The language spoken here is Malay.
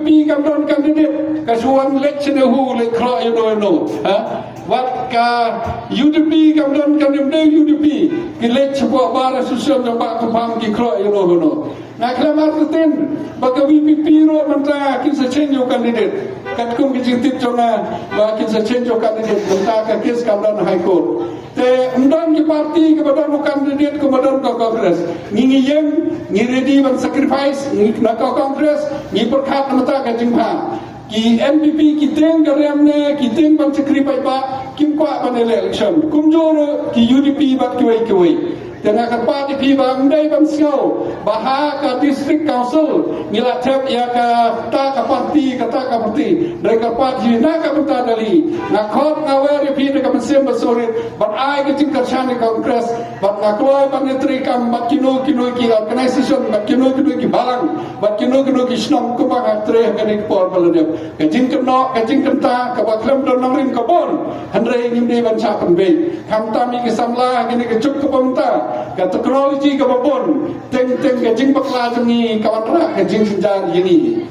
UDP กำลังกันนิดกระทรวงเล็กชนหูเล็กครอยโดยโนฮะวัดกา UDP กำลังกันนิด UDP กิเลสเฉพาะบาร์สุชนจังหวัดกำแพงกิครอยโดยโนนักละมาร์ตินบักวีพีโรมันตากินเซนโยกันนิดกัดกุมกิจติดจงนะว่ากินเซนโยกันนิดมันตากับเคสกำลังไฮโคร์ทแต่undan di parti kepada kandidat kepada kongres ngi yang ngi ready ban sacrifice ngi nak kongres ngi perkhat mata ka jingpa ki MPP ki teng garamne ki teng ban sacrifice ba kim kwa ban election kumjoro ki UDP bat kiwai dengan kepada di bang dai bang siau bahha ka district council ngila thep ya ka ta ka parti dari ka parti na ka benta dali na khot na wari pi ka mesem basorit bat ai ka jing karshani congress bat na kloi ban netri kam bat kino ki organization bat kino ki balang bat kino ki snom ku ba tre ka ni por balade ka jing kenta ka ba klem don nang rin ka bon hanre ngim ban cha pan be kam ta mi ki samla ni ka chuk ka banta ka teknologi ka babon teng ka jing bakla ni kawan ra ka jing senjar ini